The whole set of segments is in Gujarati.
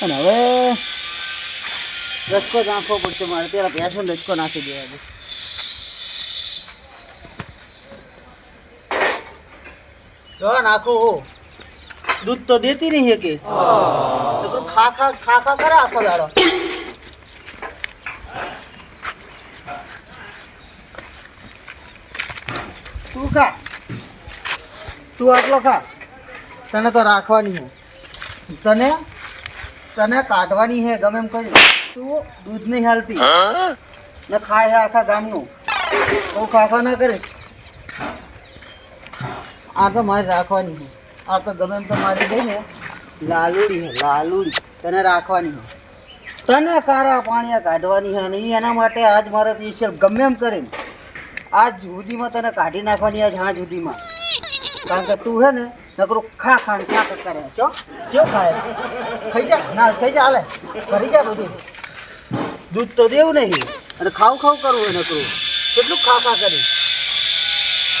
અને હવે રચકો જ નાખવો પડશે મારે. પેલા ભેંસોને રચકો નાખી દેવા દે. જો નાખું હું દૂધ તો દેતી નહીં હે કે ખા ખા કરે આખો દાડો. તું ખા, તું આટલો ખા. તને તો રાખવાની હે, તને તને કાઢવાની હે ગમે એમ કરી. તું દૂધ નહીં હાલતી ને ખાય હે આખા ગામનું. હું ખાખા ના કરીશ. આ તો મારે રાખવાની છે. આ તો ગમે એમ તો મારી ગઈ ને લાલુડી છે, લાલુડી. તને રાખવાની છે, તને કારા પાણીયા કાઢવાની છે. ને એના માટે આજ મારે સ્પેશિયલ ગમે એમ કરીને આજ સુધીમાં તને કાઢી નાખવાની. આજ હાં સુધીમાં. કારણ કે તું છે ને નકરું ખા ખાણ ક્યાં કરતા રહે છો. જો ખાય ખાઈ જા, ના ખાઈ જા, હાલે ભરી જા બધું. દૂધ તો દેવું નહીં અને ખાવું ખાવું કરવું હોય નકરું. કેટલું ખા ખા કરી.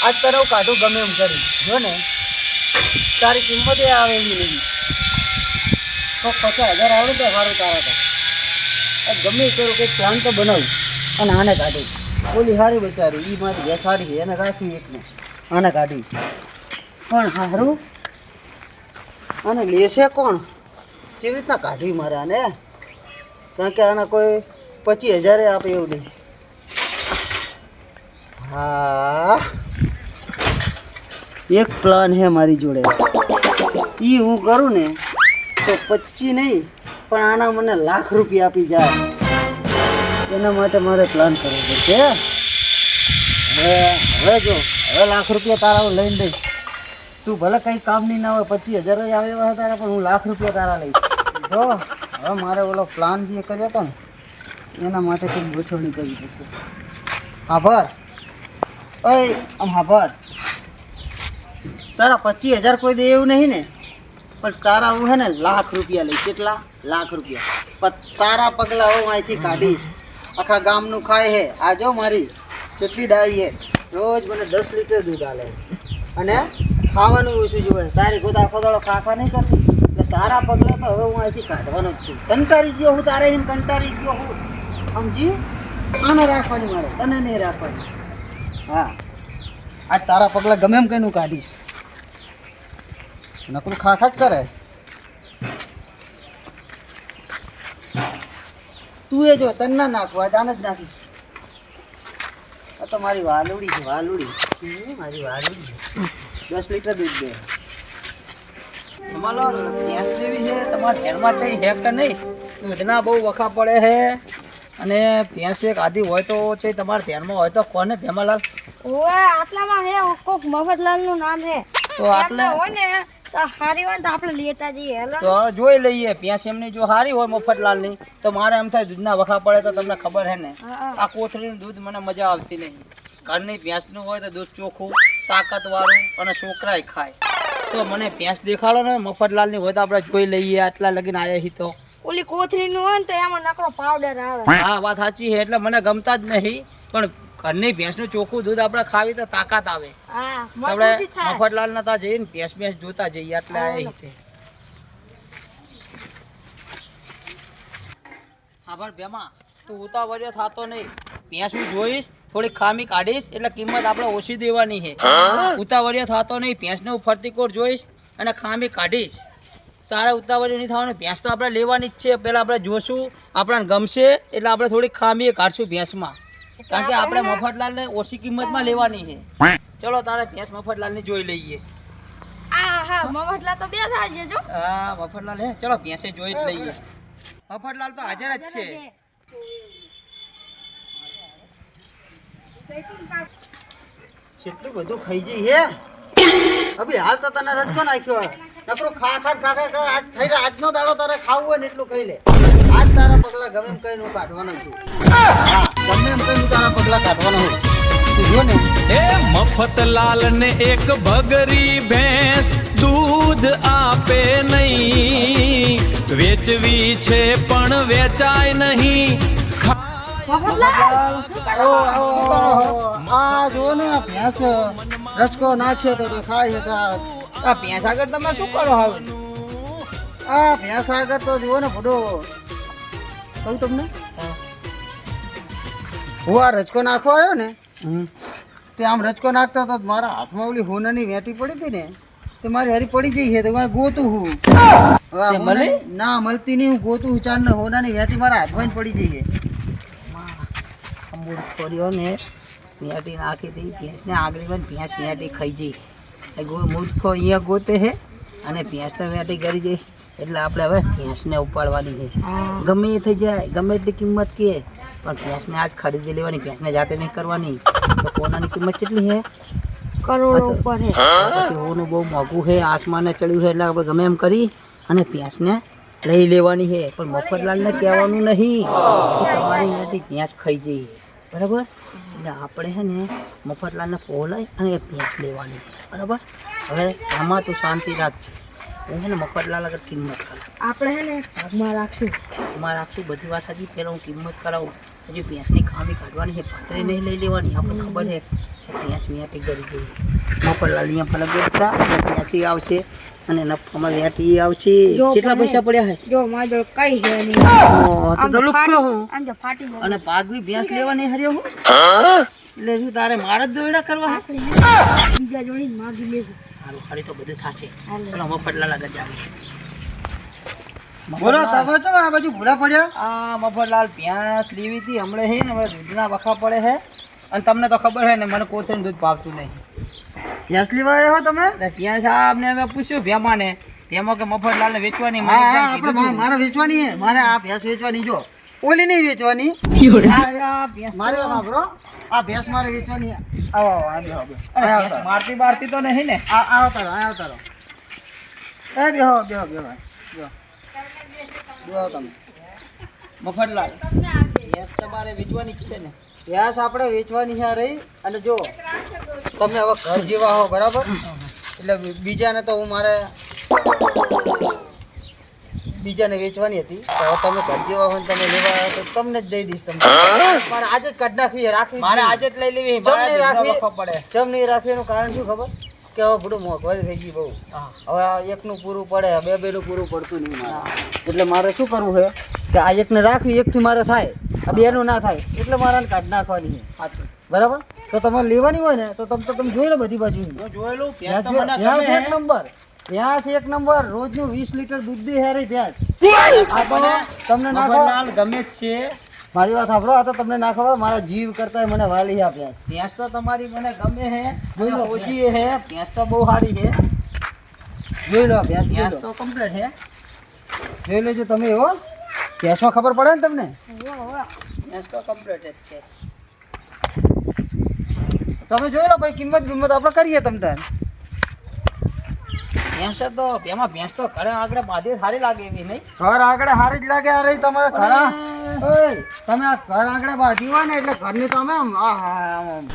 આજ તારે હું કાઢું ગમે એમ કરી. જો ને તારી કિંમત એ આવે એવી નહીં. તો 50,000 આવડે તો સારું તારા તો. આજ ગમે એ કરું કંઈક પ્લાન તો બનાવું અને આને કાઢી. ઓલી સારી બચારી, એ મારી ભેંસ સારી છે, એને રાખી એકને, આને કાઢી. પણ સારું આને લેશે કોણ? કેવી રીતના કાઢવી મારે આને? કારણ કે આને કોઈ 25,000 આપે એવું નહીં. હા, એક પ્લાન છે મારી જોડે. એ હું કરું ને તો 25 નહીં પણ આના મને લાખ રૂપિયા આપી જાય. એના માટે મારે પ્લાન કરવો પડશે. હવે જો હવે લાખ રૂપિયા તારા હું લઈને દઈશ. તું ભલે કંઈ કામની ના હોય, 25,000 જ આવે એવા તારા, પણ હું લાખ રૂપિયા તારા લઈશ. જો હવે મારે ઓલો પ્લાન જે કર્યો હતો ને એના માટે કંઈક ગોઠવણી કરવી પડશે. આભાર. ઓય આમ આભાર. તારા 25,000 કોઈ દે એવું નહીં ને, પણ તારા હું હે ને લાખ રૂપિયા લઈશ. કેટલા? લાખ રૂપિયા. પણ તારા પગલા હું અહીંથી કાઢીશ. આખા ગામનું ખાય હે. આ જો મારી કેટલી ડાઈ હે, રોજ મને 10 લીટર દૂધ આલે. અને ખાવાનું ઓછું જોઈએ. તારી ખુદ આખો દાડો ખાખા નહીં કરતી. એટલે તારા પગલા તો હવે હું અહીંથી કાઢવાનો જ છું. કંટાળી ગયો હું તારે હિન, કંટાળી ગયો હું. સમજી? આને રાખવાની મારે, તને નહીં રાખવાની. હા, આજ તારા પગલા ગમે એમ કઈ હું કાઢીશ. નકરું ખાખા જ કરે. તું એ જો તને ના નાખવા, જાને જ નાખીશ. આ તો મારી વાલુડી છે, વાલુડી. મારી વાલુડી છે. 10 લીટર દૂધ દે. તમારો ભેંસ જેવી છે તમારા ઘરમાં છે હે કે નહીં? દૂધના બહુ વખા પડે છે. અને ભેંસ એક આધી હોય તો છે તમારા ધ્યાનમાં હોય તો કોને ભેમાલાલ? ઓએ આટલામાં હે કોક મફતલાલ નું નામ હે. તો આટલે હોય ને તો હારી હોય તો આપણે લેતા જઈએ. હેલો તો જોઈ લઈએ. ભેંસ એમની જો સારી હોય મફતલાલની તો મારે એમ થાય દૂધના વખા પડે તો તમને ખબર હે ને. આ કોથળીનું દૂધ મને મજા આવતી નહીં. ઘરની ભેંસનું હોય તો દૂધ ચોખ્ખું, તાકાતવાળું અને છોકરાય ખાય. તો મને ભેંસ દેખાડો ને મફતલાલની હોય તો આપણે જોઈ લઈએ. આટલા લગીને આવ્યા છીએ તો. ઓલી કોથળી નું હોય ને તો એમાં નકરો પાવડર આવે. હા, વાત સાચી છે. એટલે મને ગમતા જ નહીં. પણ ઘરની ભેંસનું ચોખ્ખું દૂધ આપણે ખાવી તો તાકાત આવે. હા, આપણે મજબૂતી થાય. મફતલાલ ના તા જઈને ભેંસ જોતા જઈએ. એટલે આ રીતે આભાર ભેમા. તું ઉતાવળિયો થતો નહીં. ભેંસ હું જોઈશ, થોડી ખામી કાઢીશ એટલે કિંમત આપણે ઓછી દેવાની છે. ઉતાવળિયો થતો નહીં. ભેંસને હું ફરતીકોર જોઈશ અને ખામી કાઢીશ. તારે ઉતાવળિયો નહીં થવાનું. ભેંસ તો આપણે લેવાની જ છે. પહેલાં આપણે જોશું, આપણને ગમશે એટલે આપણે થોડી ખામી કાઢશું ભેંસમાં. કારણ કે આપણે મફતલાલને ઓછી કિંમતમાં લેવાની છે. ચલો તારે ભેંસ મફતલાલની જોઈ લઈએ. હા, મફતલાલ તો બે થાય છે જો. હા, મફતલાલ હે. ચલો ભેંસે જોઈ જ લઈએ. મફતલાલ તો હાજર જ છે. કેટલું બધું ખાઈ જઈ હે. હવે હાલ તો તને રચકો નાખ્યો. નકરો ખા ખા ખા ખા ખા. આજ થઈ રહ્યા. આજનો દાડો તારે ખાવું હોય ને એટલું ખાઈ લે. આજ તારા પગલા ગમે એમ કઈ હું કાઢવાનો છું. હા, ગમે એમ કઈ હું તારા પગલા કાઢવાનો હોય. તું જો ને એ મફતલાલ ને એક ભગરી ભેંસ દૂધ આપે નહીં, વેચવી છે પણ વેચાય નહીં. મફતલાલ શું કરો? આ જો ને ભેંસ રચકો નાખ્યો તો ખાય છે. આ ભેંસ આગળ તમે શું કરો હવે? આ ભેંસ આગળ તો જુઓ ને બધો કહું તમને હું આ રચકો નાખવા આવ્યો ને તે આમ રચકો નાખતો તો મારા હાથમાં ઓલી હોનાની વેટી પડી હતી ને તે મારી હારી પડી ગઈ છે તો હું ગોતું હું હવે આ ના મળતી નહીં હું ગોતું હું ચાર ને હોનાની વેટી મારા હાથમાં જ પડી ગઈ છે મૂર્ખોરીઓ ને મેટી નાખી હતી ભેંસને આગળ પણ ભેંસ મેટી ખાઈ જઈ મૂર્ખો અહીંયા ગોતે છે અને ભેંસને મેટી કરી જઈ એટલે આપણે હવે ભેંસને ઉપાડવાની છે ગમે એ થઈ જાય ગમે એટલી કિંમત કે પણ ભેંસને આજ ખરીદી લેવાની ભેંસને જાતે નહીં કરવાની તો સોનાની કિંમત કેટલી છે કરોડો ઉપર હે પછી હોનું બહુ મોંઘું છે આસમાને ચડ્યું છે એટલે આપણે ગમે એમ કરી અને ભેંસને લઈ લેવાની છે પણ મફતલાલને કહેવાનું નહીં કે તમારી મેટી ભેંસ ખાઈ જઈ બરાબર એટલે આપણે છે ને મફતલાલને બોલાય અને ભેંસ લેવાની બરાબર હવે આમાં તું શાંતિ રાખજે હું છે ને મફતલાલ આગળ કિંમત કરાવું આપણે હે ને ભાગમાં રાખશું એમાં રાખશું બધી વાત હજી પહેલાં હું કિંમત કરાવું હજી ભેંસની ખામી કાઢવાની છે પાતળી નહીં લઈ લેવાની આપણને ખબર છે કે ભેંસ મેટી કરી જઈએ મફતલાલ અહીંયા ફરક બેઠા અને ભેંસી આવશે અને નફામાં વેટી આવશે કેટલા પૈસા પડ્યા છે જો મારી જોડે કઈ છે નહીં તો લુખ્યો હું આમ તો ફાટી જાય અને પાગવી ભેંસ લેવાની હર્યો હું એટલે શું તારે મારા જ દોયડા કરવા આપણે બીજા જોડી માગી લેવું સારું ખાલી તો બધું થશે ચલો મફતલાલ આગળ જાવ બોલો તમે છો આ બાજુ ભૂરા પડ્યા આ મફતલાલ ભેંસ લેવી હતી હમણાં છે ને હમણાં દૂધના વખા પડે છે અને તમને તો ખબર છે ને મને કોથળીનું દૂધ ભાવતું નહીં ભેંસ લેવા આવ્યા હો તમે એટલે ભેંસ સાહેબને અમે પૂછ્યું ભેમાને ભેમો કે મફતલાલને વેચવાની મને હા કેમ આપણે કીધું? મારે વેચવાની છે મારે આ ભેંસ વેચવાની જો ઓલી નહીં વેચવાની આ ભેંસ મારે વાપરો આ ભેંસ મારે વેચવાની છે. આવો આવો આ બેહો બેહો. અરે આવો ભેંસ તારો. મારતી બારતી તો નહીં ને આવો તારો આવો તારો એ બેહો બેહો બેહો બેહો બેહો તમે મફતલાલ ભેંસ તમારે વેચવાની જ છે ને ભેંસ આપણે વેચવાની છે આ રહી અને જો તમે હવે ઘર જેવા હો બરાબર એટલે બીજાને તો હું મારે બીજાને વેચવાની હતી તો હવે તમે ઘર જેવા હોય ને તમે લેવા આવ્યા તો તમને જ દઈ દઈશ તમને મારે આજે જ કાઢ નાખવી રાખવી જ મારે નહીં. આજે જ લઈ લેવી ચમ મારે નહીં દૂધનો રાખવી વખો પડે ચમ નહીં રાખવી એનું કારણ શું ખબર કે હવે બધું મોંઘવારી થઈ ગઈ બહુ હા. હવે આ એકનું પૂરું પડે બે નું પૂરું પડતું નહીં મારે એટલે મારે શું કરવું છે કે આ એકને રાખવી એકથી મારે થાય આ બેનું ના થાય એટલે મારે આને કાઢ નાખવાની છે સાચું બરાબર તો તમારે લેવાની હોય ને તો તમે જોઈ લો બધી બાજુ હું જોયેલું ભેંસ તો મને ભેંસ ગમે એક નંબર ભેંસ એક નંબર રોજનું 20 લીટર દૂધ દે હારી ભેંસ આ તો તમને ના ખબર મફતલાલ ગમે જ છે મારી વાત સાંભળો આ તો તમને ના ખબર મારા જીવ કરતા મને વાલી આ ભેંસ ભેંસ તો તમારી મને ગમે છે જોઈ લો. ઓછી છે ભેંસ તો બહુ સારી છે જોઈ લો ભેંસ જોઈ ભેંસ લો તો કમ્પ્લીટ છે જોઈ લેજો તમે એવો ભેંસમાં ખબર પડે ને તમને ભેંસ તો કમ્પ્લીટ જ છે તમે જોઈ લો ભાઈ કિંમત આપણે કરીએ તમ તાર ભેંસ તો એમાં ભેંસ તો ઘરે આગળ બાંધી સારી લાગે એવી નહીં ઘર આગળ હારી જ લાગે આ રહી તમારે ઘર ઓય તમે આ ઘર આગળ બાંધ્યું હોય ને એટલે ઘરની તો અમે આમ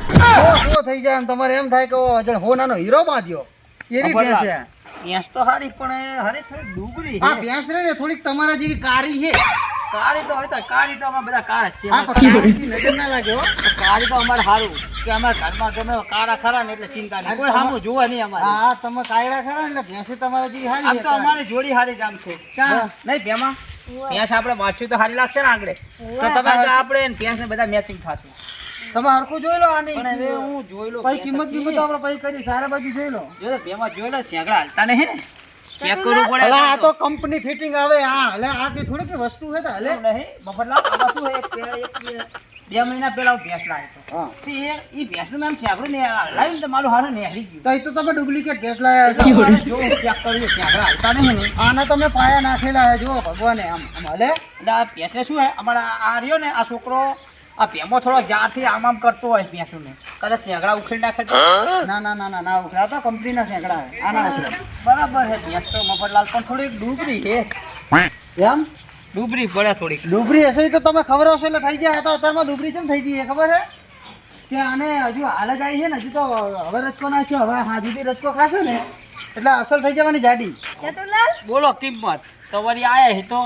શો થઈ જાય એમ તમારે એમ થાય કે ઓ અજણ હોનાનો હીરો બાંધ્યો એવી ભેંસ છે ભેંસ તો સારી પણ હરી થોડી ડુગરી આ છે ભેંસ રે ને થોડીક તમારા જેવી કાળી છે કાળી તો હોય કાળી તો અમે બધા કાર જ છે આ પણ કાળીથી નજર ના લાગે હો કાળી તો અમારે સારું કે અમારા ઘરમાં ગમે કાળા ખરા ને એટલે ચિંતા નહીં કોઈ સામું જોવા નહીં અમારે હા તમે કાયડા ખરા ને એટલે ભેંસે તમારા જેવી આમ હારી તો અમારી જોડી હારી જ આમ છે ક્યાં બસ. નહીં ભેમાં ભેંસ આપણે વાંચ્યું તો સારી લાગશે ને આગળ તો તમે આપણે ભેંસ ને બધા મેચિંગ થશે તમે હરખું જોઈ લો આની પણ હવે હું જોઈ લઉં પછી કિંમત બીમત આપણે પછી કરી ચારે બાજુ જોઈ લો જો ભેમાં જોઈ લો છેગડા હાલતા નહીં ને ચેક કરવું પડે અલા આ તો કંપની ફિટિંગ આવે હા એટલે આ કઈ થોડી કે વસ્તુ છે તો હલે એવું નહીં મફતલાલ આમાં શું છે બે મહિના પહેલા હું ભેંસ લાવ્યો હતો હા તે એ ભેંસનું નામ છેગડું ને લાવીને તો મારું હારું નેહરી ગયું તો એ તો તમે ડુપ્લિકેટ ભેંસ લાયા છો મારે જો હું ચેક કર્યું છેગડા હાલતા નહીં ને આના તમે પાયા નાખેલા છે જો ભગવાને આમ આમ હલે એટલે આ ભેંસને શું હે અમારા આ રહ્યો ને આ છોકરો આ ભેમો થોડો જાથી આમ કરતો હોય ભેંસનું કદાચ છેગડા ઉખેડી નાખે તો ના ના ના ના ના ઉખડા તો કંપનીના સેંકડા છે આના ઉખડા બરાબર છે ભેંસ તો મફતલાલ પણ થોડીક ડૂબરી છે એમ ડૂબરી પડે થોડીક ડુબરી હશે તો તમે ખબર હશે એટલે થઈ જાય તો અત્યારમાં ડુબરી કેમ થઈ ગઈ ખબર છે કે આને હજુ હાલ જ આવી છે ને હજુ તો હવે રચકો નાખ્યો હવે હાજુથી રચકો ખાશે ને એટલે અસલ થઈ જવાની જાડી ચતુરલાલ બોલો કિંમત તો વળી આયા છે તો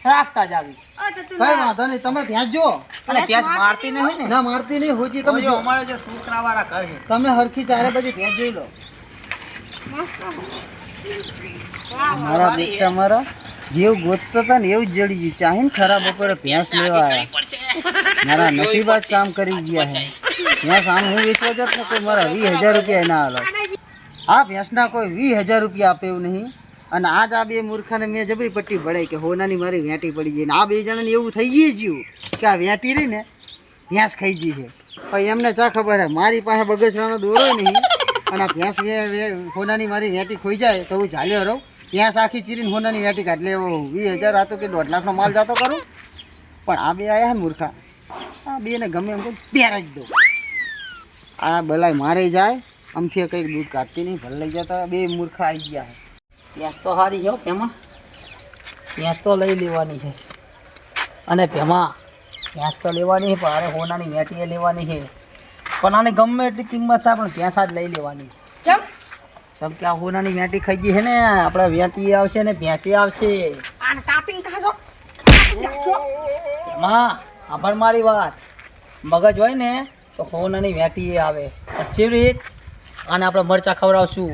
રાખતા જ આવી ઓ કઈ ચતુરલાલ વાંધો નહીં તમે ત્યાં જ જો અને ભેંસ મારતી નહીં ને ના મારતી નહીં હોજી તમે જો જો અમારે જો છોકરા વાળા ઘર છે તમે હરખી ચારે બાજુ ભેંસ જોઈ લો મસ્ત મારા બેટા મારા જેવું ગોતતો હતો ને એવું જ જડી ગયું. ચાહે ને ખરાબ બપોરે ભેંસ લેવા આવ્યા. મારા નસીબા જ કામ કરી ગયા છે. ભેંસ આમ હું વેચવા જાત ને કોઈ મારા 20,000 રૂપિયા ના હાલો. આ ભેંસના કોઈ 20,000 રૂપિયા આપે એવું નહીં. અને આજ આ બે મૂર્ખાને મેં જબરી પટ્ટી ભરાઈ કે હોનાની મારી વેટી પડી ગઈ. ને આ બે જણાને એવું થઈ ગયું કે આ વેટી રહી ને ભેંસ ખાઈ ગઈ છે. પણ એમને ચા ખબર હે મારી પાસે બગસરાનો દોરો નહીં અને આ ભેંસ હોનાની મારી વેટી ખોઈ જાય તો હું ઝાલ્યો રહું. ભેંસ આખી ચીરીને હોનાની વેટી કાઢ લે. 20,000 હતો કે 1.5 લાખનો માલ જાતો કરું. પણ આ બે આયા ને મૂર્ખા, આ બેને ગમે એમ પહેર જ દો. આ બલાય મારે જાય આમથી કંઈક દૂધ કાઢતી નહીં ભલે લઈ જતા. બે મૂર્ખા આવી ગયા છે. ભેંસ તો સારી છે પેમાં, ભેંસ તો લઈ લેવાની છે. અને પેમાં ભેંસ તો લેવાની છે પણ અરે હોનાની વેટીએ લેવાની છે. પણ આને ગમે એટલી કિંમત થાય પણ ભેંસ જ લઈ લેવાની. ચમ સમ કે આ હોનાની વેટી ખાઈ ગઈ છે ને, આપણે વેટી આવશે ને ભેંસી આવશે. આને કાપીને ખાશો. એમાં આભાર મારી વાત, મગજ હોય ને તો હોનાની વેટી આવે. પછી રીત આને આપણે મરચાં ખવડાવશું.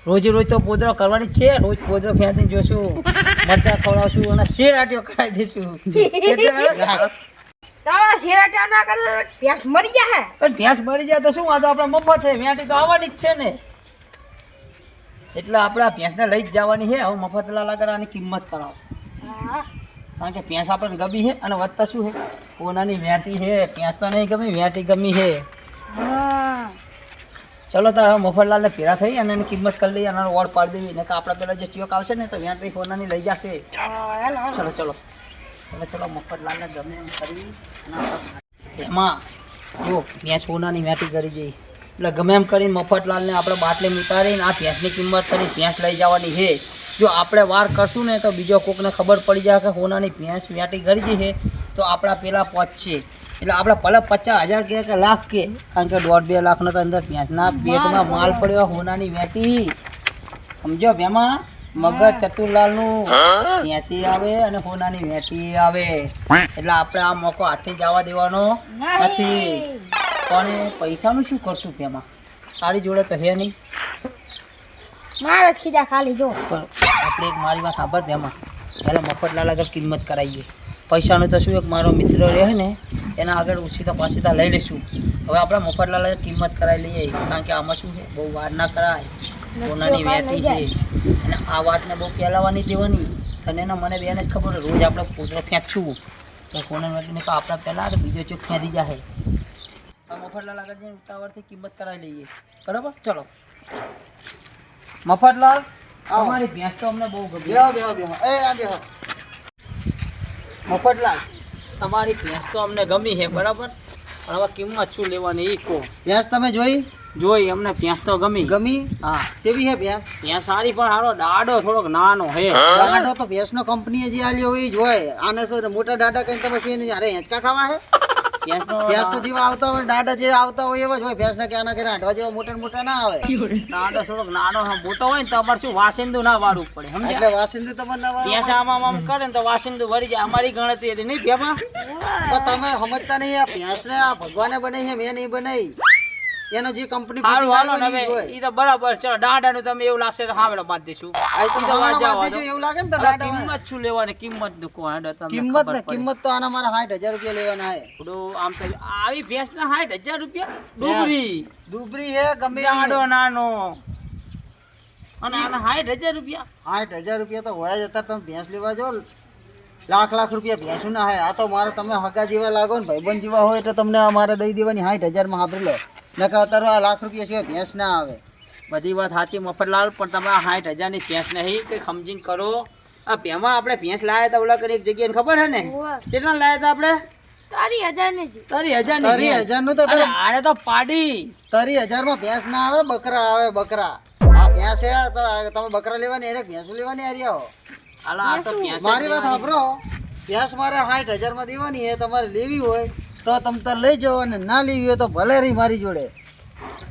રોજે રોજ તો પોદરો કરવાની જ છે. રોજ પોદરો ફેંકીને જોશું, મરચાં ખવડાવશું અને શેર આટીઓ કરાવી દઈશું. તમારા શેરાટા ના કરે ભેંસ મરી જાય. પણ ભેંસ મરી જાય તો શું વાંધો, આપણે મફત છે. વેટી તો આવવાની જ છે ને. એટલે આપણે આ ભેંસને લઈ જ જવાની છે. હવે મફતલાલ આગળ આની કિંમત કરાવો. કારણ કે ભેંસ આપણને ગમી છે અને વધતા શું છે કોનાની વેટી છે. ભેંસ તો નહીં ગમી, વેટી ગમી છે. ચલો તાર હવે મફતલાલને ભેરા થઈ અને એની કિંમત કરી લઈએ અને ઓર્ડ પાડી દેવી. ને કે આપણે પેલા જે ચોક આવશે ને તો વેટી સોનાની લઈ જશે. ચલો ચલો ચલો ચલો મફતલાલને ગમે એમ કરી. એમાં જો ભેંસ સોનાની વેટી કરી જઈ એટલે ગમે એમ કરીને મફતલાલને આપણે બાટલી ઉતારીને આ ભેંસની કિંમત કરી ભેંસ લઈ જવાની છે. જો આપણે વાર કરશું ને તો બીજો કોકને ખબર પડી જાય કે સોનાની ભેંસ વેટી કરી છે તો આપણા પેલા પહોંચશે. એટલે આપણે ભલે 50,000 કે લાખ કે, કારણ કે 1.5-2 લાખનો તો અંદર ભેંસના પેટમાં માલ પડ્યો હોનાની વેટી. સમજો ભેમાં મગજ ચતુરલાલનું ભેંસી આવે અને હોનાની વેટી આવે. એટલે આપણે આ મોકો હાથથી જવા દેવાનો નથી. પણ પૈસાનું શું કરશું ભેમાં, તારી જોડે તો હે નહીં. મારે ખીજા ખાલી જો. પણ આપણે એક મારી વાત સાંભળ ભેમાં, પહેલાં મફતલાલ આગળ કિંમત કરાવીએ. પૈસાનું તો શું એક મારો મિત્ર રહે ને એના આગળ ઉછીતા પાછીતા લઈ લઈશું. હવે આપણે મફતલાલ કિંમત કરાવી લઈએ. કારણ કે આમાં શું છે બહુ વાર ના કરાય. સોનાની વેટી છે અને આ વાતને બહુ પહેલાવા નહીં દેવાની. તને ને મને બેને જ ખબર હોય, રોજ આપણે પોતરો ફેંકશું તો સોનાની વેટીને તો આપણે પહેલાં બીજો ચોક ફેંકી જાય. મફતલાલ આગળ જઈને ઉતાવળથી કિંમત કરાવી લઈએ. બરાબર ચલો મફતલાલ, અમારી ભેંસ તો અમને બહુ ગમી. બેહો બેહો બેહો એ આ બેહો. મફતલાલ તમારી ભેંસ તો અમને ગમી છે બરાબર, પણ હવે કિંમત શું લેવાની એ કહો. ભેંસ તમે જોઈ અમને ભેંસ તો ગમી. ગમી? હા કેવી હે ભેંસ? ભેંસ સારી પણ હારો દાડો થોડોક નાનો હે. દાડો તો ભેંસનો કંપનીએ જે આલ્યો હોય એ જ હોય. આને શું મોટા દાડા કઈ તમે શું નહીં, અરે હેંચકા ખાવા હે? ભેંસનો ભેંસ તો જેવા આવતા હોય દાડા જેવા આવતા હોય એવા જ હોય. ભેંસના કે આના ઘરે આંટવા જેવા મોટા ને મોટા ના આવે. દાડો થોડોક નાનો મોટો હોય ને તો અમારે શું વાસિંદુ ના વાળવું પડે, એટલે સમજ્યા? વાસિંદુ તમારે ના વાળવા. ભેંસ આમ આમ કરે ને તો વાસિંદુ ભરી જાય. અમારી ગણતરી હતી નહીં ભેમાં. પણ તમે સમજતા નહીં, આ ભેંસને આ ભગવાને બનાવી છે, મેં નહીં બનાવી. એનો જે કંપની સારું હાલો ને હવે ઈ તો બરાબર. ચલો દાડાનું તમે એવું લાગશે તો હાવેડો બાંધ દઈશું. એવું લાગે ને તો દાડા કિંમત શું લેવાની, કિંમત દુખો હેડો તમને કિંમત ખબર ને પડે. કિંમત તો આના મારા 60,000 રૂપિયા લેવાના હે. થોડું આમ તો આવી ભેંસના 60,000 રૂપિયા ડુબરી દુબરી હે ગમે દાડો નાનો અને આના 60,000 રૂપિયા. 60,000 રૂપિયા તો હોય જ. અત્યારે તમે ભેંસ લેવા જો લાખ રૂપિયા ભેંસું ના હે. આ તો મારે તમે હગા જેવા લાગો ને ભાઈબંધ જેવા હોય એટલે તમને અમારે દઈ દેવાની 60,000 માં સાંભળી લો. નકા અત્યારે આ લાખ રૂપિયા સિવાય ભેંસ ના આવે. બધી વાત સાચી મફતલાલ, પણ તમે આ 60,000 ની ભેંસ નહીં કંઈ સમજીને કરો. આ ભેમાં આપણે ભેંસ લાયા હતા ઓલા કરી એક જગ્યાએ ખબર હે ને કેટલા લાયા હતા આપણે? 30,000 ની જ. 30,000 ની. 30,000 નું તો અરે આને તો પાડી 30,000 માં ભેંસ ના આવે, બકરા આવે. બકરા આ ભેંસ હે તો તમે બકરા લેવાની અરે ભેંસું લેવાની હરિયા હો. આલા આ તો ભેંસ જ મારી વાત લેવાની. સાંભળો, ભેંસ મારે 60,000 માં દેવાની હે. તમારે લેવી હોય તો તમે તાર લઈ જાઓ અને ના લેવી હોય તો ભલે રહી મારી જોડે.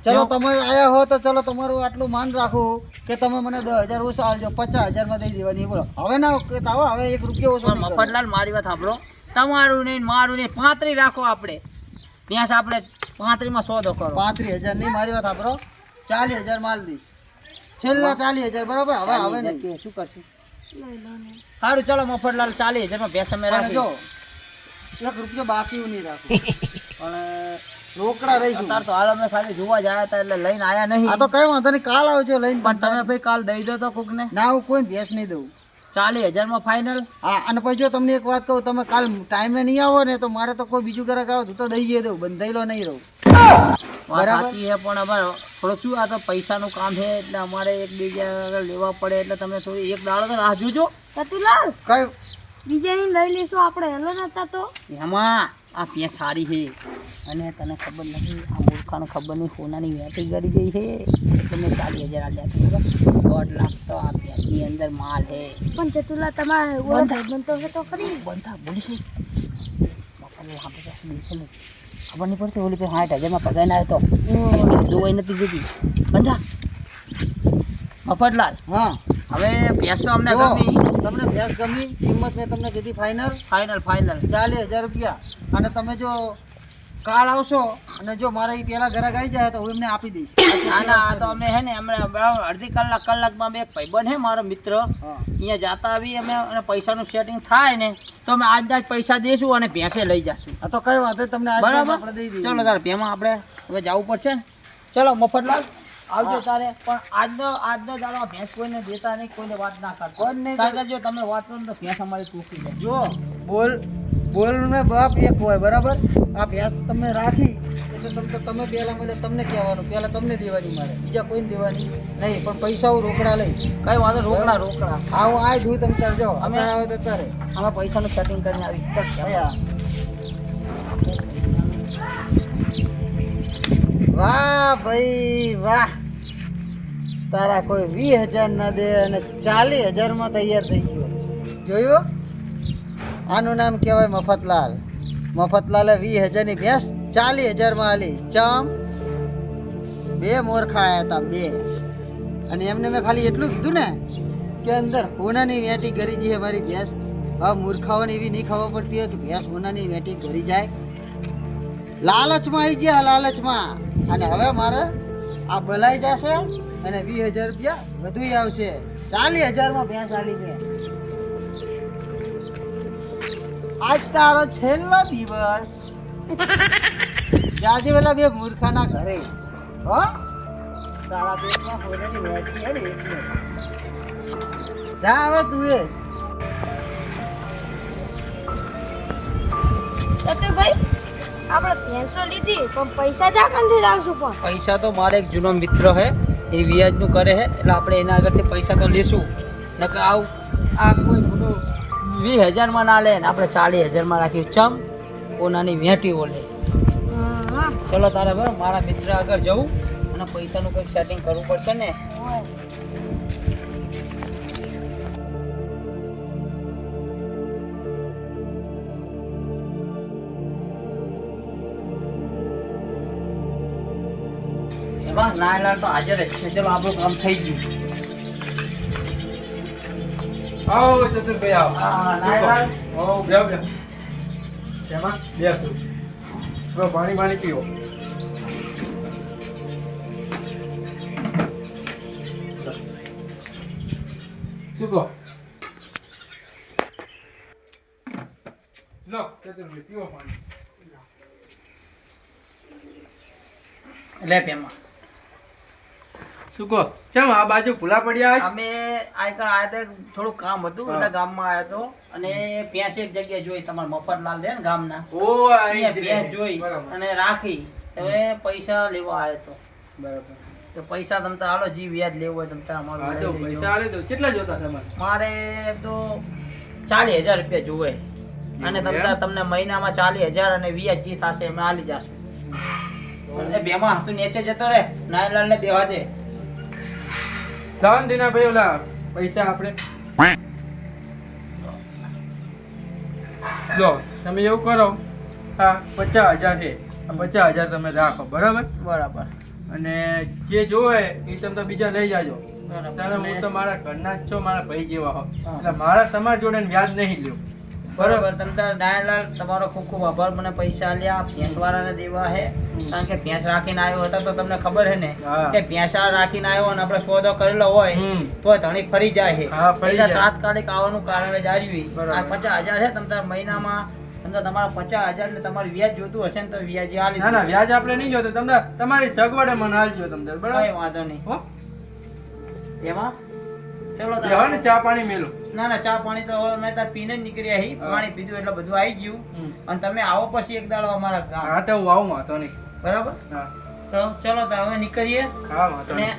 ચલો તમે આયા હો તો ચલો તમારું આટલું માન રાખું કે તમે મને 10,000 ઓછા આલજો, 50,000 માં દઈ દેવાની. બોલો હવે ના આવો, હવે 1 રૂપિયો ઓછો પણ નહીં કરો. મફતલાલ મારી વાત સાંભળો, તમારું નહીં મારું નહીં 35 રાખો. આપણે ભેંસ આપણે 35 માં સોદો કરો. 35,000 નહીં, મારી વાત સાંભળો, 40,000 માલ દઈશ. છેલ્લા 40,000 બરાબર. હવે નહીં. શું કરશું? લઈ લો ને. સારું ચલો મફતલાલ 40,000 માં ભેંસ અમે પણ રાખી. જો 1 રૂપિયો બાકી નહીં રાખું. પણ રોકડા રહીશું. અત્યારે તો હાલ અમે ખાલી જોવા જ આવ્યા હતા એટલે લઈને આયા નહીં. આ તો કઈ વાંધો નહીં, કાલ આવજો લઈને. પણ તમે ભાઈ કાલ દઈ દો તો કોક ને. ના, હું કોઈ ભેંસ નહીં દઉં. 40,000 માં ફાઇનલ. હા, અને પછી જો તમને એક વાત કહું, તમે કાલ ટાઈમે નહીં આવો ને તો મારે તો કોઈ બીજું ગ્રાહક આવે તો દઈ દઉં, બંધાયેલો નહીં રહું. બરાબર. સાચી છે પણ અમારે થોડુંક શું આ તો પૈસાનું કામ છે એટલે અમારે એકબીજા આગળ લેવા પડે એટલે તમે થોડી એક દાડો તો રાહ જોજો. સતુલાલ કઈ બીજા અહીં લઈ લઈશું આપણે. હેલો નતા તો એમાં આ ભેંસ સારી છે અને તને ખબર નથી આ મૂર્ખાને ખબર નહીં સોનાની વેટી કરી ગઈ છે એટલે મેં 40,000 આલ્યા છે. બરાબર 1.5 લાખ તો આ ભેંસની અંદર માલ છે. પણ સતુલાલ તમારે ઓળો ભાઈબંધ તો છે તો ખરી. બંધા બોલીશ નહીં ખબર નહીં પડતી. ઓલી પે 60,000 માં પગાર ના આવ્યો તો દોવાઈ નથી જતી. બંધા મફતલાલ હા, હવે ભેંસ તો અમને જો, ગમી. તમને ભેંસ ગમી, કિંમત મેં તમને કીધી ફાઇનલ ફાઇનલ ફાઇનલ 40,000 રૂપિયા. અને તમે જો કાલ આવશો અને જો મારા એ પેલા ઘરે આવી જાય તો હું એમને આપી દઈશ. ના ના આ તો અમે હે ને હમણાં બરાબર અડધી કલાકમાં અમે એક ભાઈબંધ હે મારો મિત્ર હા. અહીંયા જાતા આવી અમે અને પૈસાનું સેટિંગ થાય ને તો અમે આજના જ પૈસા દઈશું અને ભેંસે લઈ જશું. આ તો કઈ વાંધો નહીં, તમને આજ બરાબર આપણે દઈ દઈએ. ચલો તારે ભેમાં આપણે હવે જવું પડશે ને. ચલો મફતલાલ આવજો તારે. પણ આજનો દાડો આ ભેંસ કોઈને દેતા નહીં, કોઈને વાત ના કરતા. કોઈને નહીં કારણ કે જો તમે વાત કરો ને તો ભેંસ અમારી તૂટી જાય. જો બોલ ને બાપ એક હોય. બરાબર. આ ભેંસ તમે રાખી એટલે તમે પહેલા મળે તમને કહેવાનું, પહેલા તમને દેવાની, મારે બીજા કોઈને દેવાની નહીં. પણ પૈસા હું રોકડા લઈ. કઈ વાંધો રોકડા હા, હું આ જોઈ તમે તાર જાઓ. અમે- અમે આવે તો તારે અમે પૈસાનું સેટિંગ કરીને આવી. ભયા. વાહ ભાઈ વાહ, તારા કોઈ 20,000 ના દે અને 40,000 માં તૈયાર થઈ ગયો. જોયું? આનું નામ કહેવાય મફતલાલ. મફતલાલે 20,000 ની ભેંસ 40,000 માં આલી. ચમ 2 મોરખા આયા હતા, 2. અને એમને મેં ખાલી એટલું કીધું ને કે અંદર હોનાની વેટી કરી છે મારી ભેંસ. હવે મૂર્ખાઓને એવી નહીં ખબર પડતી હોય કે ભેંસ હોનાની વેટી કરી જાય. લાલચમાં આવી ગયા, લાલચમાં. અને હવે મારે આ ભલાઈ જશે અને 20,000 રૂપિયા વધુ આવશે. 40,000 માં ભેંસ આલી છે. આજ તારો છેલ્લો દિવસ. જાજે પેલા 2 મૂર્ખાના ઘરે. હો, તારા પેટમાં હોનાની વેટી છે ને એટલે. જા હવે તું એ. સતુભાઈ આપણે ભેંસ તો લીધી પણ પૈસા જા કંથી લાવશું? પણ પૈસા તો મારે એક જૂનો મિત્ર હે એ વ્યાજનું કરે છે એટલે આપણે એના આગળથી પૈસા તો લેશું. નકર આ કોઈ બધું 20,000 માં ના લે ને આપણે 40,000 માં રાખ્યું. ચમ ઓનાની વેટીઓ લે. હા ચલો તારે બરાબર મારા મિત્ર આગળ જવું અને પૈસાનું કંઈક સેટિંગ કરવું પડશે ને. એમાં નાયલાલ તો હાજર જ છે. ચલો આપણું કામ થઈ ગયું. આવો ચતુરભાઈ આવો. હા, નાયલાલ. આવો, બેહો, બેહો. શેમાં? બેસો. લો, પાણી પીવો. શું કહો? લો, ચતુરભાઈ પીવો પાણી. લે પેમાં શું કહો? ચમ આ બાજુ ભૂલા પડ્યા આજ? અમે આયકર આયા હતા, થોડું કામ હતું એટલે ગામમાં આવ્યો હતો અને ભેંસ એક જગ્યાએ જોઈ તમારા મફતલાલ છે ને ગામના ઓ, અહીં અહીંયા જ રહે. ભેંસ જોઈ બરાબર. અને રાખી. હવે પૈસા લેવા આવ્યો હતો. બરાબર. તો પૈસા તમ તાર હાલો જી વ્યાજ લેવું હોય તમ તાર અમારું હા, લઈ જો લેજો. પૈસા આલે તો કેટલા જોતા તમારે? મારે એમ તો 40,000 રૂપિયા જોવે અને તમ તાર તમને મહિનામાં 40,000 અને વ્યાજ જી થશે અમે આલી જાશું. એ બેમાં તું નીચે જતો રે, નાયલાલ ને બેવા દે. લાવો ને દીનાભાઈ ઓલા પૈસા આપણે. જો તમે એવું કરો, હા 50,000 છે, આ 50,000 તમે રાખો, બરાબર? બરાબર અને જે જોવે એ તમે તો બીજા લઈ જાજો. બરાબર. ત્યારે હું તો મારા ઘરના જ છો, મારા ભાઈ જેવા હો, હા. એટલે મારા તમારા જોડે વ્યાજ નહીં લ્યો. બરોબર તમે તાર ડાયલાલ તમારો ખૂબ ખૂબ આભાર. મને પૈસા આલ્યા ભેંસવાળાને દેવા હે કારણ કે ભેંસ રાખીને આવ્યો હતા તો તમને ખબર હે ને હા. કે ભેંસા રાખીને આવ્યો અને આપણે સોદો કરેલો હોય તો ધણી ફરી જાય છે. હા, ફરી એટલે જાય. તાત્કાલિક આવવાનું કારણ જ આવ્યું. બરાબર. આ 50,000 છે તમે તાર મહિનામાં તમને તમારા 50,000 ને તમારું વ્યાજ જોતું હશે ને તો વ્યાજ આલી ના ના વ્યાજ આપણે નહીં જોતું, તમને તમારી સગવડે મને હાલજો તમને કઈ બરાબર વાંધો નહીં. હો એમાં ચલો તાર. બેહો ને ચા પાણી મેલું. ના ના ચા પાણી તો હવે મેં તાર પીને જ નીકળ્યા હી. હા. પાણી પીધું એટલે બધું આવી ગયું અને તમે આવો પછી એક દાડો અમારા ગામ. હા તો હું આવું વાંધો નહીં. બરાબર હા તો ચલો તો હવે નીકળીએ હા વાંધો અને નહીં.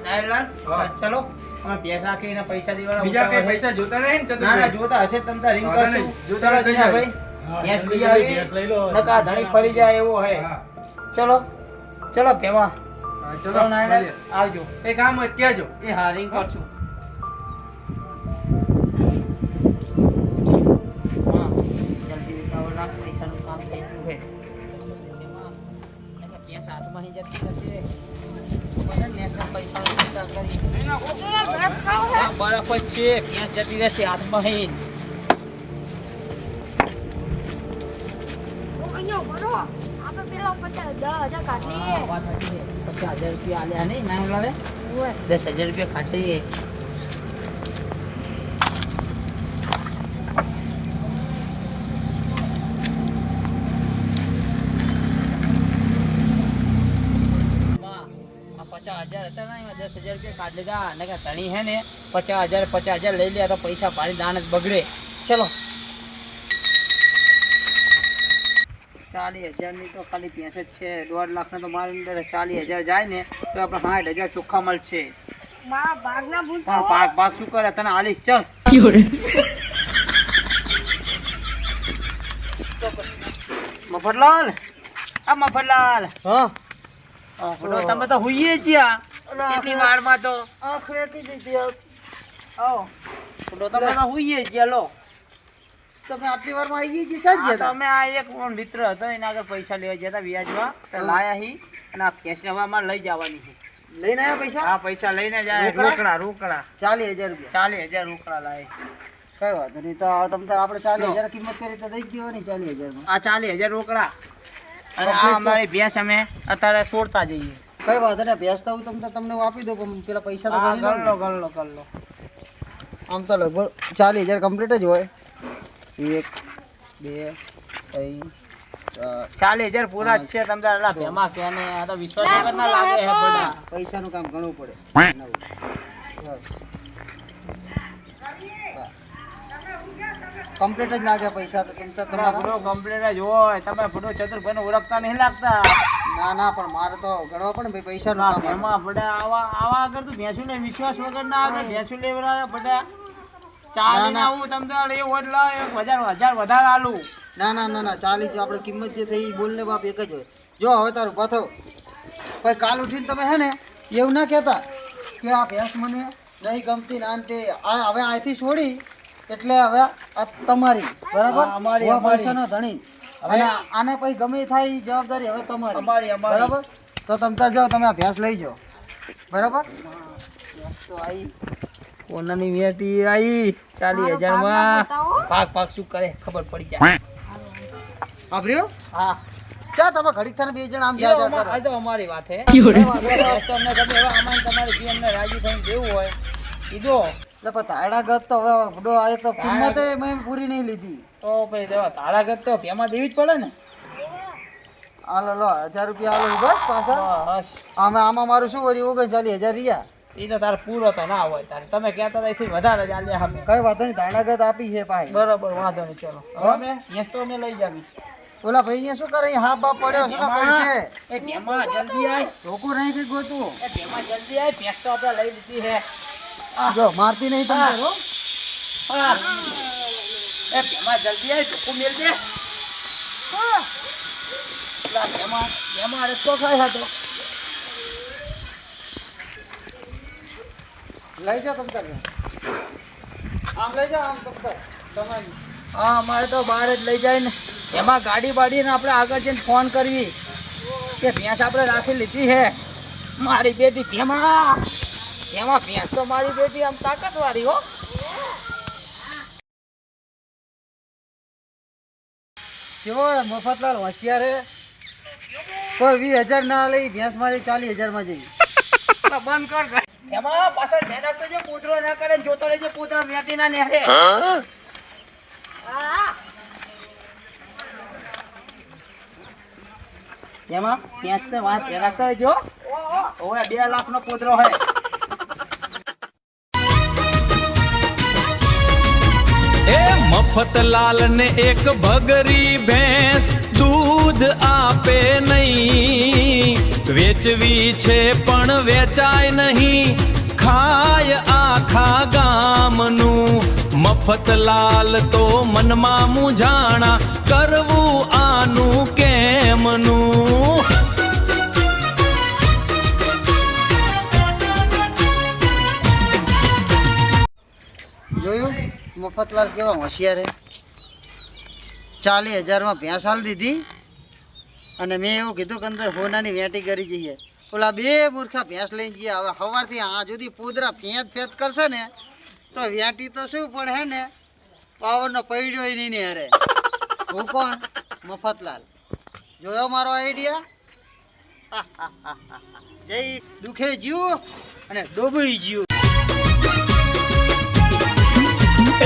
નાયરલાલ, હા. ચલો અમે પૈસા રાખીને પૈસા દેવાના બીજા કઈ ઉતાવળ પૈસા જોતા નહીં ને છે. ના ના ચતુરભાઈ? જોતા હશે તમે તાર રિંગ વાંધો કરશું. નહીં. જોતા ચલો લઈ જીનાભાઈ, હા, ભેંસ લઈ લઈ લો, આવી. ભેંસ લઈ લો. નકા ધણી ફરી જાય એવો હે. હા. ચલો ચલો ભેમા હા, ચલો ચલો નાયરલાલ, મળીએ. આવજો. એ કામ હોય તો કહેજો. એ હા રિંગ કરશું. હા જલ્દી ઉતાવળ રાખ, પૈસાનું કામ થઈ ગયું છે. ભેમા, નકર ભેંસ હાથમાં હી જતી રહેશે. મને નેટના પૈસાની ચિંતા કરી. પેલા બરફ ખાવ હે આ બરફ જ છે, ભેંસ જતી રહેશે હાથમાં હી. હું કહીયો બરો આપણે પેલા 10,000 કાઢી હા, વાત સાચી છે. 50,000 રૂપિયા આલ્યા નહીં ના લાવે, ઓય 10,000 રૂપિયા કાઢીએ. વાહ, આ 50,000 હતા ને એમાં 10,000 રૂપિયા કાઢી લીધા. અને કે ધણી હે ને 50,000 લઈ લે તો પૈસા પાડી દાન જ બગડે. ચલો 40,000 ની તો ખાલી ભેંસ જ છે. 1.5 લાખ ને તો મારી અંદર 40,000 જાય ને તો આપણે 60,000 ચોખ્ખા મળશે. મારા ભાગના ભૂલ પણ ભાગ શું કરે તને આલીશ. ચલ મફતલાલ, આ મફતલાલ, હા બોલો તમે તો હુઈએ જ ગયા અલા, એટલી વારમાં તો. આંખ વેકી જતી આવો બોલો તમે તો હુઈએ જ ગયા. લો તમે આટલી વારમાં આવી ગઈ ચાલ આ તમે આ એક મિત્ર હતો એના આગળ પૈસા લેવા ગયા હતા વ્યાજમાં તો લાયા હી અને આ કેશને હવે અમારે લઈ જવાની છે. લઈને આવ્યા પૈસા આ પૈસા લઈને જાય. રોકડા? રોકડા 40,000 રૂપિયા 40,000 રોકડા લાય. કઈ વાંધો નહીં. તો તમે તો આપણે 40,000 કિંમત કરી તો દઈ જ દેવાની 40,000 માં. આ 40,000 રોકડા અને આ અમારી ભેંસ અમે અત્યારે છોડતા જઈએ. કઈ વાંધો નહીં. ભેંસ તો હું તમને આપી દઉં પણ પેલા પૈસા તો હા, ગણી લઉં ને. ગણ લો. આમ તો લગભગ 40,000 કમ્પ્લીટ જ હોય. 1 2 3 4 40,000 પૂરા જ છે. તમે તાર અલા ભેમાં કે ને આ તો વિશ્વાસ વગર ના લાગે હે બધા. પૈસાનું કામ ઘણું પડે. 9 કમ્પ્લીટ જ લાગે પૈસા તો તમે તો તમારો તમારા ફોટો કમ્પ્લીટ જ હોય. તમે ફોટો ચતુરભાઈને ઓળખતા નહીં લાગતા. ના પણ મારે તો ગણવા પડે ને ભાઈ પૈસાનું ના કામ આવે. ભેમાં બધા આવા આગળ તો ભેંસુને વિશ્વાસ વગર ના આવે. ભેંસુ લેવડાવે બધા ચાલી ના આવું તમે તાર એ ઓટલા 1,000 વધારે આલું. ના 40 જો આપણે કિંમત જે થઈ બોલ ને બાપ એક જ હોય. જો હવે તારું પાથો પછી કાલ ઉઠીને તમે હે ને એવું ના કહેતા કે આ ભેંસ મને નહીં ગમતી ના તે આ હવે અહીંથી છોડી એટલે હવે આ તમારી બરાબર હા, અમારી, હું આ અમારી. પૈસાનો ધણી હવે- અને આને પછી ગમે એ થાય એ જવાબદારી હવે તમારી અમારી. બરાબર તો તમે તાર જાઓ તમે આ ભેંસ લઈ જાઓ બરાબર તો આઈ કોનાની વેટી આઈ 40,000 માં ભાગ શું કરે ખબર પડી જાય. આભર્યો હા ચા તમે ઘડીક થાને બે જણ આમ જા જા કરો આ તો અમારી વાત હે. કઈ વાંધો નહીં. તો અમને ગમે એવા અમારે તમારે જે અમને રાજી થઈને દેવું હોય કીધો એટલે પણ તાડા ગત તો હવે બડો આ એક તો કિંમત મેં પૂરી નહીં લીધી તો ભાઈ દેવા તારા ઘર તો ભેમાં દેવી જ પડે ને. હાલો લો 1,000 રૂપિયા હાલો બસ પાછા બસ આમાં મારું શું કર્યું 39,000 રહ્યા એ તો તારે પૂરો તો ના હોય તારે તમે કહેતા હતા એથી વધારે જ આલ્યા અમે. કઈ વાંધો નહીં તાડાગત આપી છે ભાઈ બરોબર વાંધો નહીં. ચલો હવે અમે ભેંસ તો અમે લઈ જાવી. ઓલા ભાઈ અહીંયા શું કરે અહીં હાફ બાપ પડ્યો છે ને કરશે એ ભેમાં જલ્દી આય. રોકું નહીં કઈ ગોતું એ ભેમાં જલ્દી આય. ભેંસ તો આપણે લઈ લીધી છે. જો મારતી નહીં તમે હો. હા. એ ભેમાં જલ્દી આય. ઢોકું મેલ દે. પેલા ભેમાં રસ્તો ખાય હતો. લઈ જાઓ તમ તાર આમ લઈ જાઓ આમ તમ તાર તમારી હા અમારે તો બહાર જ લઈ જાય ને એમાં ગાડી બાડીને આપણે આગળ જઈને ફોન કરવી કે ભેંસ આપણે રાખી લીધી છે મારી બેટી ભેમાં ભેંસ તો મારી બેટી આમ તાકાતવાળી હો. કેવો મફતલાલ હોશિયાર હે કોઈ 20,000 ના લઈ ભેંસ મારી 40,000 માં જઈ બંધ કર એમાં પાછળ ધ્યાન રાખતો જે પોતરો ના કરે ને જોતો રહેજે પોતરા વેટી ના નેહરે હા એમાં ભેંસ ને વાત ધ્યાન રાખતો રહેજો ઓએ 2 લાખ નો પોતરો હે એ મફતલાલ ને એક ભગરી ભેંસ દૂધ આપે નહીં વેચવી છે પણ વેચાય નહીં ખાય આખા ગામનું મફતલાલ તો મનમાં મૂંઝાણા કરવું આનું કેમનું જોયું મફતલાલ કેવા હોશિયાર હે 40,000 માં ભેંસ હાલ દીધી અને મેં એવું કીધું કે અંદર હોનાની વેટી કરી જઈએ ઓલા 2 મૂર્ખા ભેંસ લઈને જઈએ હવે સવારથી આ સુધી પૂદરા ફેંત કરશે ને તો વેટી તો શું પણ હે ને પાવરનો પડ્યો નહીં ને અરે હું કોણ મફતલાલ જોયો મારો આઈડિયા જય દુખે જીવ અને ડૂબી જીવ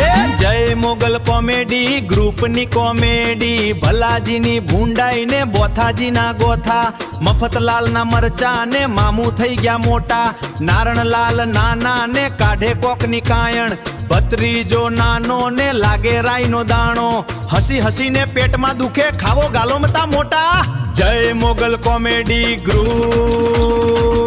એ જય મોગલ કોમેડી ગ્રુપની કોમેડી ભલાજીની ભૂંડાઈ ને બોથાજીના ગોથા મફતલાલના મરચા ને મામું થઈ ગયા મોટા નારણલાલ નાના ને કાઢે કોકની કાયણ ભત્રીજો નાનો ને લાગે રાઈનો દાણો હસી હસીને પેટમાં દુખે ખાવો ગાલો મતા મોટા જય મોગલ કોમેડી ગ્રુપ